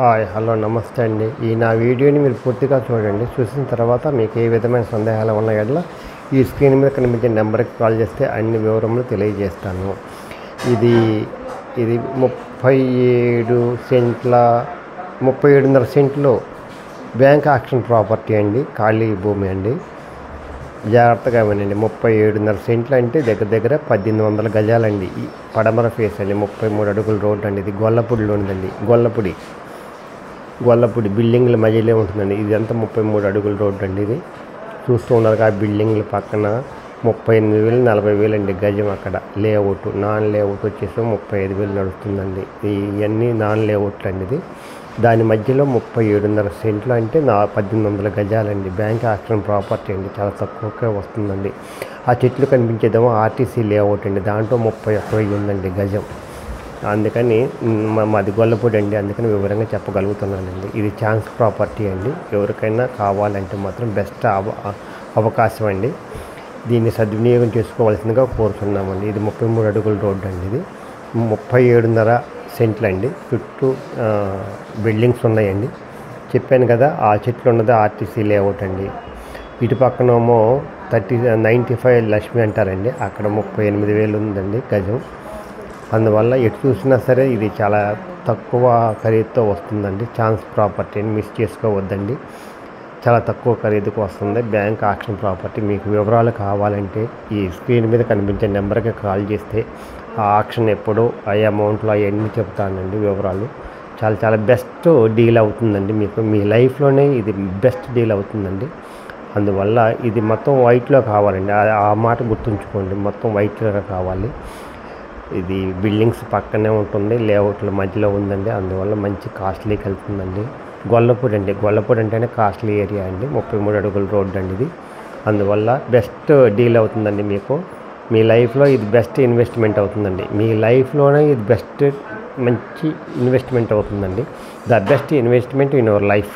Hi hello నమస్తే అండి. ఈ నా వీడియోని మీరు పూర్తిగా చూడండి. చూసిన తర్వాత మీకు ఏ విధమైన సందేహాలు ఉన్న యెడల ఈ స్క్రీన్ మీద కనిపించే నెంబర్కి కాల్ చేస్తే అన్ని వివరములు తెలియజేస్తాను. ఇది ఇది 37 సెంట్ల 37.5 సెంట్లు బ్యాంక్ ఆక్షన్ ప్రాపర్టీ అండి. ఖాళీ భూమి అండి. జాగ్రత్తగా వినండి. 37.5 సెంట్లు అంటే దగ్గర 1800 గజాలండి. ఈ పడమర ఫేస్ అండి. 33 అడుగుల రోడ్డు అండి. ఇది గొల్లపూడిలో ఉందండి. గొల్లపూడి బిల్డింగ్ల మధ్యలో ఉంటుందండి. ఇదంతా 33 అడుగుల రోడ్డు అండి. ఇది చూస్తూ ఉన్నారు ఆ బిల్డింగ్ల పక్కన 38,000 40,000 అండి గజం. అక్కడ లేఅవుట్ నాన్ లేఅవుట్ వచ్చేసి 35,000 నడుస్తుందండి. ఇవన్నీ నాన్ లేఅవుట్లు అండి. ఇది దాని మధ్యలో 37.5 సెంట్లు అంటే 1800 గజాలండి. బ్యాంక్ ఆక్షన్ ప్రాపర్టీ అండి. చాలా తక్కువగా వస్తుందండి. ఆ చెట్లు కనిపించేదేమో ఆర్టీసీ లేఅవుట్ అండి. దాంట్లో 31,000 ఉందండి గజం. అందుకని మాది గొల్లపూడి అండి. అందుకని వివరంగా చెప్పగలుగుతున్నానండి. ఇది ఛాన్స్ ప్రాపర్టీ అండి. ఎవరికైనా కావాలంటే మాత్రం బెస్ట్ అవకాశం అండి. దీన్ని సద్వినియోగం చేసుకోవాల్సిందిగా కోరుతున్నామండి. ఇది 33 అడుగుల రోడ్డు అండి. ఇది 37.5 సెంట్లు అండి. చుట్టూ బిల్డింగ్స్ ఉన్నాయండి. చెప్పాను కదా ఆ చెట్లు ఉన్నది ఆర్టీసీ లేఅవుట్ అండి. ఇటు పక్కనేమో 95 లక్ష్మి అంటారండి. అక్కడ 38,000 ఉందండి గజం. అందువల్ల ఎటు చూసినా సరే ఇది చాలా తక్కువ ఖరీదుతో వస్తుందండి. ఛాన్స్ ప్రాపర్టీని మిస్ చేసుకోవద్దండి. చాలా తక్కువ ఖరీదుకు వస్తుంది బ్యాంక్ ఆక్షన్ ప్రాపర్టీ. మీకు వివరాలు కావాలంటే ఈ స్క్రీన్ మీద కనిపించే నెంబర్కి కాల్ చేస్తే ఆ ఆక్షన్ ఎప్పుడు ఆ అమౌంట్లో అవన్నీ చెప్తానండి వివరాలు. చాలా బెస్ట్ డీల్ అవుతుందండి. మీకు మీ లైఫ్లోనే ఇది బెస్ట్ డీల్ అవుతుందండి. అందువల్ల ఇది మొత్తం వైట్లో కావాలండి. ఆ మాట గుర్తుంచుకోండి. మొత్తం వైట్లో కావాలి. ఇది బిల్డింగ్స్ పక్కనే ఉంటుంది. లేఅవుట్ల మధ్యలో ఉందండి. అందువల్ల మంచి కాస్ట్లీకి వెళ్తుందండి. గొల్లపూడి అండి. గొల్లపూడి అంటేనే కాస్ట్లీ ఏరియా అండి. 33 అడుగుల రోడ్డు అండి ఇది. అందువల్ల బెస్ట్ డీల్ అవుతుందండి. మీకు మీ లైఫ్లో ఇది బెస్ట్ ఇన్వెస్ట్మెంట్ అవుతుందండి. మీ లైఫ్లోనే ఇది మంచి ఇన్వెస్ట్మెంట్ అవుతుందండి. The best investment in your life.